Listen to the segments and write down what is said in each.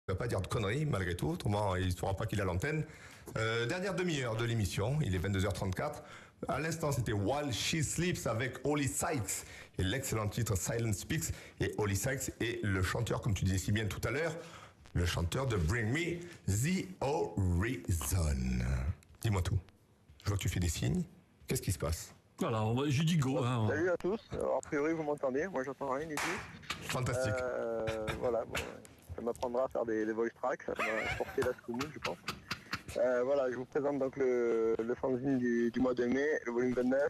Il va pas dire de conneries malgré tout, autrement il ne saura pas qu'il a l'antenne. Dernière demi-heure de l'émission, il est 22h34. À l'instant, c'était While She Sleeps avec Holly Sykes et l'excellent titre Silent Speaks. Et Holly Sykes est le chanteur, comme tu disais si bien tout à l'heure, le chanteur de Bring Me the Horizon. Dis-moi tout. Je vois que tu fais des signes. Qu'est-ce qui se passe? Voilà, j'ai dit go. Hein. Salut à tous. Alors, a priori, vous m'entendez. Moi, j'entends rien du tout. Fantastique. Voilà, bon, ça m'apprendra à faire des voice tracks. Ça m'a porté la Scoomood, je pense. Voilà, je vous présente donc le fanzine du mois de mai, le volume 29.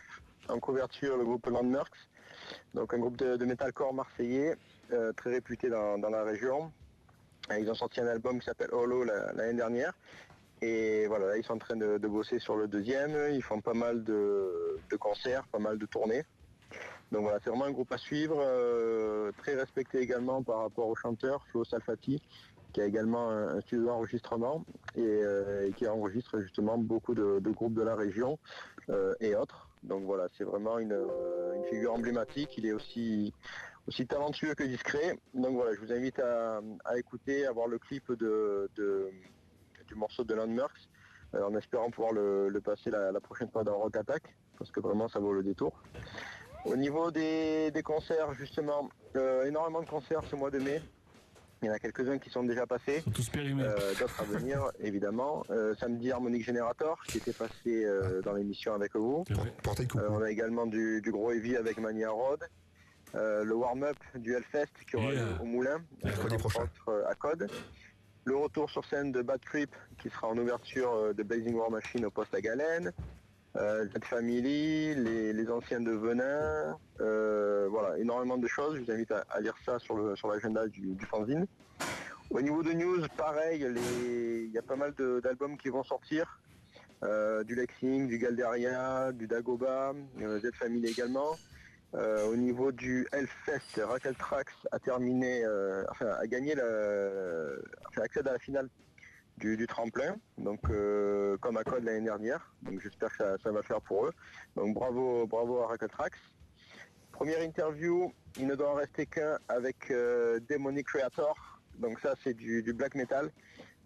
En couverture, le groupe Landmerks. Donc, un groupe de metalcore marseillais, très réputé dans la région. Ils ont sorti un album qui s'appelle Hollow l'année dernière. Et voilà, là, ils sont en train de bosser sur le deuxième. Ils font pas mal de concerts, pas mal de tournées. Donc voilà, c'est vraiment un groupe à suivre, très respecté également par rapport au chanteur Flo Salfati, qui a également un studio d'enregistrement et qui enregistre justement beaucoup de groupes de la région et autres. Donc voilà, c'est vraiment une figure emblématique. Il est aussi talentueux que discret. Donc voilà, je vous invite à écouter, à voir le clip du morceau de Landmerks, en espérant pouvoir le passer la prochaine fois dans Rock Attack, parce que vraiment ça vaut le détour. Au niveau des concerts, justement, énormément de concerts ce mois de mai. Il y en a quelques-uns qui sont déjà passés, Ils sont tous périmés. d'autres à venir, évidemment. Samedi, Harmonic Generator, qui était passé dans l'émission avec vous. Portez coucou. On a également du gros heavy avec Mania Road. Le warm-up du Hellfest qui aura lieu au Moulin, Mercredi prochain. à Code. Le retour sur scène de Bad Trip, qui sera en ouverture de Blazing War Machine au poste à Galène. Z-Family, les anciens de Venin, voilà, énormément de choses. Je vous invite à lire ça sur l'agenda du fanzine. Au niveau de news, pareil, il y a pas mal d'albums qui vont sortir. Du Lexing, du Galderia, du Dagoba, Z-Family également. Au niveau du Hellfest, Raquel Trax a terminé, a gagné accède à la finale du tremplin, donc comme à Code l'année dernière. Donc j'espère que ça va le faire pour eux. Donc bravo à Raquel Trax. Première interview, il ne doit en rester qu'un avec Demonic Creator. Donc ça c'est du black metal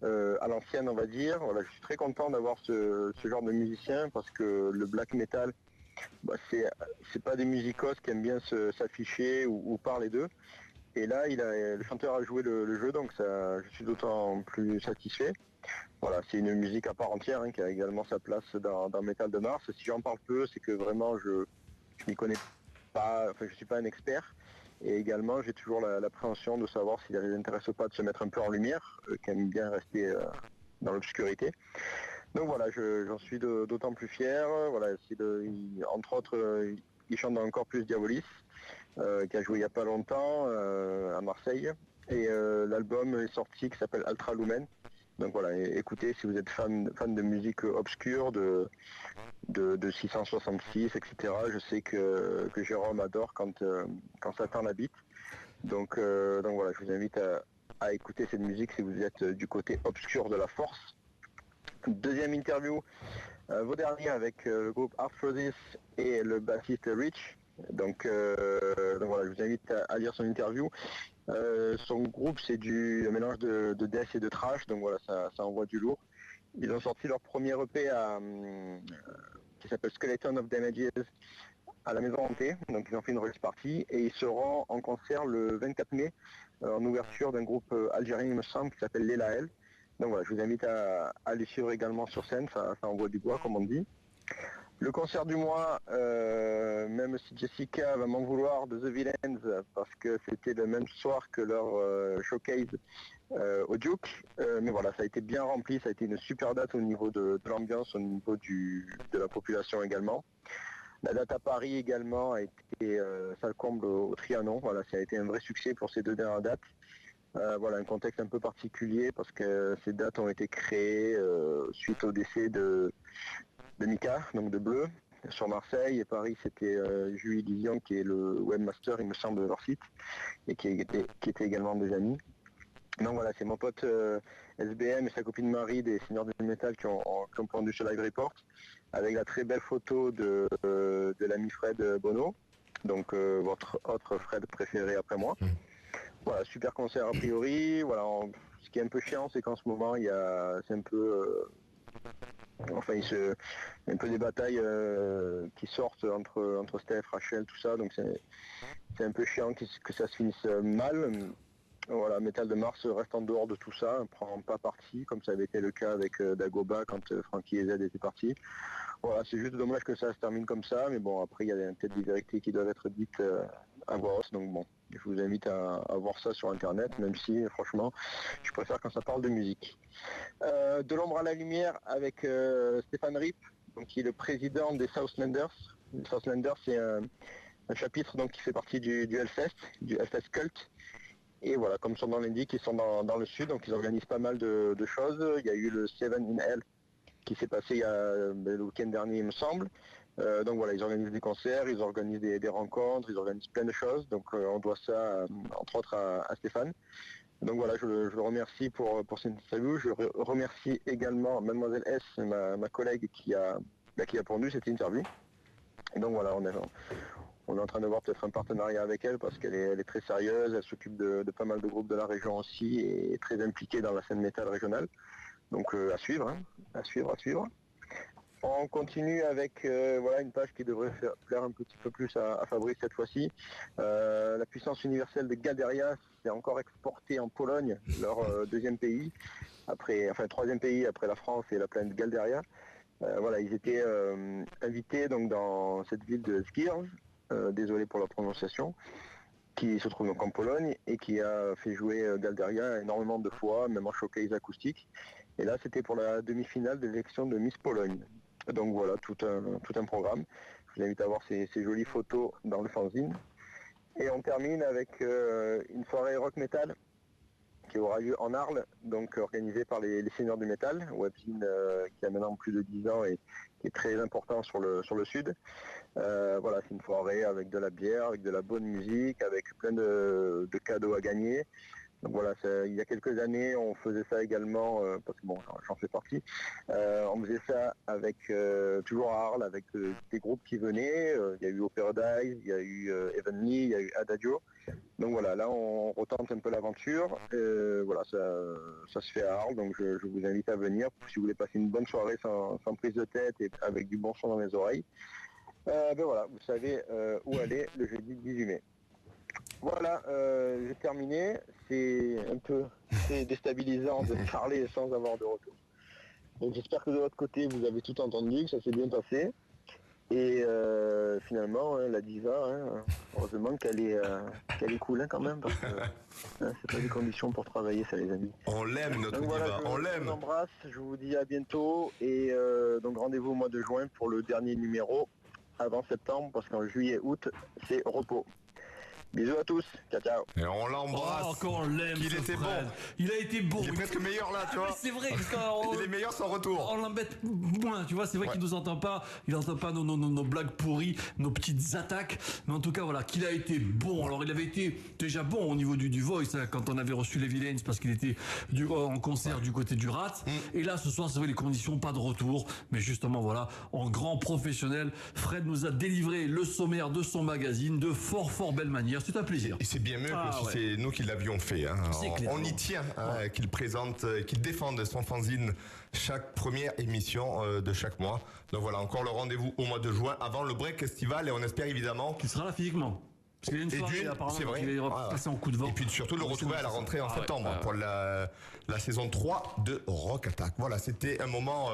à l'ancienne, on va dire. Voilà, je suis très content d'avoir ce genre de musicien parce que le black metal, c'est pas des musicos qui aiment bien s'afficher ou parler d'eux. Et là, le chanteur a joué le jeu, donc ça, je suis d'autant plus satisfait. Voilà, c'est une musique à part entière qui a également sa place dans Metal de Mars. Si j'en parle peu, c'est que vraiment je m'y connais pas, enfin je suis pas un expert. Et également, j'ai toujours l'appréhension de savoir s'il les intéresse ou pas de se mettre un peu en lumière, qui aiment bien rester dans l'obscurité. Donc voilà, j'en suis d'autant plus fier. Voilà, entre autres, il chante dans Encore plus Diabolis, qui a joué il n'y a pas longtemps à Marseille. Et l'album est sorti qui s'appelle Ultra Lumen. Donc voilà, écoutez si vous êtes fan de musique obscure, de 666, etc. Je sais que Jérôme adore quand ça tend la bite. Donc voilà, je vous invite à écouter cette musique si vous êtes du côté obscur de la force. Deuxième interview, vos derniers avec le groupe Arthrosis et le bassiste Rich. Donc voilà, je vous invite à lire son interview. Son groupe, c'est un mélange de death et de trash, donc voilà, ça envoie du lourd. Ils ont sorti leur premier EP qui s'appelle Skeleton of Damages à la Maison Hantée, donc ils ont fait une release party et ils seront en concert le 24 mai en ouverture d'un groupe algérien, il me semble, qui s'appelle Lelael. Donc voilà, je vous invite à les suivre également sur scène, ça envoie du bois comme on dit. Le concert du mois, même si Jessica va m'en vouloir de The Villains parce que c'était le même soir que leur showcase au Duke, mais voilà, ça a été bien rempli, ça a été une super date au niveau de l'ambiance, au niveau de la population également. La date à Paris également a été salle comble au Trianon, voilà, ça a été un vrai succès pour ces deux dernières dates. Voilà, un contexte un peu particulier parce que ces dates ont été créées suite au décès de Mika, donc de Bleu, sur Marseille, et Paris c'était Julie Dizian qui est le webmaster, il me semble, de leur site, et qui était également des amis. Donc voilà, c'est mon pote SBM et sa copine Marie des Seigneurs du Métal qui ont pondu ce live report, avec la très belle photo de l'ami Fred Bono, donc votre autre Fred préféré après moi. Voilà, super concert a priori, voilà, Ce qui est un peu chiant, c'est qu'en ce moment, c'est un peu... il y a un peu des batailles qui sortent entre Steph, Rachel, tout ça, donc c'est un peu chiant que ça se finisse mal. Voilà, Metal de Mars reste en dehors de tout ça, ne prend pas parti, comme ça avait été le cas avec Dagoba quand Frankie et Z étaient partis. Voilà, c'est juste dommage que ça se termine comme ça, mais bon, après il y a peut-être des vérités qui doivent être dites à voix haute, donc bon, je vous invite à voir ça sur internet, même si franchement, je préfère quand ça parle de musique. De l'ombre à la lumière avec Stéphane Rip, donc, qui est le président des Southlanders. Les Southlanders, c'est un chapitre donc, qui fait partie du Hellfest Cult. Et voilà, comme son nom l'indique, ils sont dans le sud, donc ils organisent pas mal de choses. Il y a eu le Seven in Hell qui s'est passé le week-end dernier, il me semble. Donc voilà, ils organisent des concerts, ils organisent des rencontres, ils organisent plein de choses. Donc on doit ça, entre autres, à Stéphane. Donc voilà, je le remercie pour cette interview. Je remercie également Mademoiselle S, ma collègue qui a pondu cette interview. Et donc voilà, on est en train de voir peut-être un partenariat avec elle parce qu'elle est très sérieuse, elle s'occupe de pas mal de groupes de la région aussi et est très impliquée dans la scène métal régionale. Donc à suivre, hein, à suivre. On continue avec une page qui devrait plaire un petit peu plus à Fabrice cette fois-ci. La puissance universelle de Galderia s'est encore exportée en Pologne, leur deuxième pays, troisième pays après la France et la planète Galderia. Ils étaient invités donc dans cette ville de Skierz, désolé pour la prononciation, qui se trouve donc en Pologne et qui a fait jouer Galderia énormément de fois, même en showcase acoustique. Et là, c'était pour la demi-finale de l'élection de Miss Pologne. Donc voilà, tout un programme. Je vous invite à voir ces jolies photos dans le fanzine. Et on termine avec une soirée rock metal qui aura lieu en Arles, donc organisée par les Seigneurs du Métal, webzine qui a maintenant plus de 10 ans et qui est très important sur le sud. C'est une soirée avec de la bière, avec de la bonne musique, avec plein de cadeaux à gagner. Donc voilà, il y a quelques années, on faisait ça également, parce que bon, j'en fais partie, on faisait ça avec, toujours à Arles, avec des groupes qui venaient, il y a eu Paradise, il y a eu Heavenly, il y a eu Adagio. Donc voilà, là on retente un peu l'aventure, ça se fait à Arles, donc je vous invite à venir, si vous voulez passer une bonne soirée sans prise de tête et avec du bon son dans les oreilles. Vous savez où aller le jeudi 18 mai. Voilà, j'ai terminé. C'est un peu déstabilisant de parler sans avoir de retour. Donc j'espère que de votre côté, vous avez tout entendu, que ça s'est bien passé. Et finalement, la diva, heureusement qu'elle est cool quand même, parce que c'est pas des conditions pour travailler, ça les amis. On l'aime, notre donc, diva, on l'aime. Je vous embrasse, je vous dis à bientôt. Et donc rendez-vous au mois de juin pour le dernier numéro, avant septembre, parce qu'en juillet, août, c'est repos. Bisous à tous, ciao ciao. Et on l'embrasse. Oh, encore on l'aime. Il était bon. Il a été bon. Il est presque meilleur là, tu vois. C'est vrai. Il est meilleur sans retour. On l'embête moins, tu vois. C'est vrai qu'il nous entend pas. Il entend pas nos blagues pourries, nos petites attaques. Mais en tout cas, voilà, qu'il a été bon. Alors, il avait été déjà bon au niveau du Voice quand on avait reçu les Villains parce qu'il était en concert du côté du Rat. Et là, ce soir, c'est vrai, les conditions, pas de retour. Mais justement, voilà, en grand professionnel, Fred nous a délivré le sommaire de son magazine de fort belle manière. C'est un plaisir. Et c'est bien mieux que si c'est nous qui l'avions fait. Hein. On y tient qu'il présente, qu'il défende son fanzine chaque première émission de chaque mois. Donc voilà, encore le rendez-vous au mois de juin avant le break estival et on espère évidemment qu'il sera là physiquement. Parce qu'il y a une soirée, apparemment, c'est vrai. Il va passer en coup de vent. Et puis surtout le retrouver à la rentrée en septembre pour la saison 3 de Rock Attack. Voilà, c'était un moment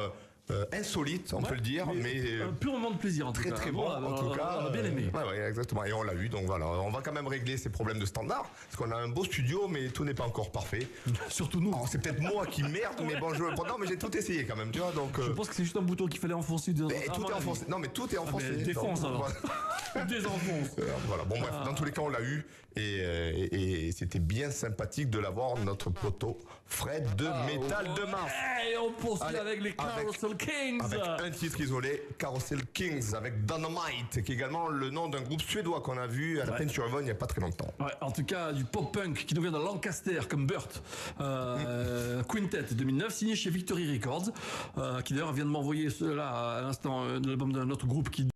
insolite, on peut le dire, mais un pur moment de plaisir en tout cas. Très bon, en tout cas. On a bien aimé. Ouais, exactement. Et on l'a eu, donc voilà. On va quand même régler ces problèmes de standard, parce qu'on a un beau studio, mais tout n'est pas encore parfait. Surtout nous. C'est peut-être moi qui merde, mais bon, mais j'ai tout essayé quand même, tu vois. Donc. Je pense que c'est juste un bouton qu'il fallait enfoncer. Tout est enfoncé. Non, mais tout est enfoncé. Défonce alors. Désenfonce. Voilà. Bon bref, dans tous les cas, on l'a eu et c'était bien sympathique de l'avoir notre poteau Fred de Metal de Mars. Et on poursuit avec les Carousel Kings. Avec un titre isolé, Carousel Kings, avec Dynamite, qui est également le nom d'un groupe suédois qu'on a vu à la Plaine sur Yvonne il n'y a pas très longtemps. Ouais, en tout cas, du pop-punk qui nous vient de Lancaster, comme Burt. Quintet 2009, signé chez Victory Records, qui d'ailleurs vient de m'envoyer cela à l'instant, l'album d'un autre groupe qui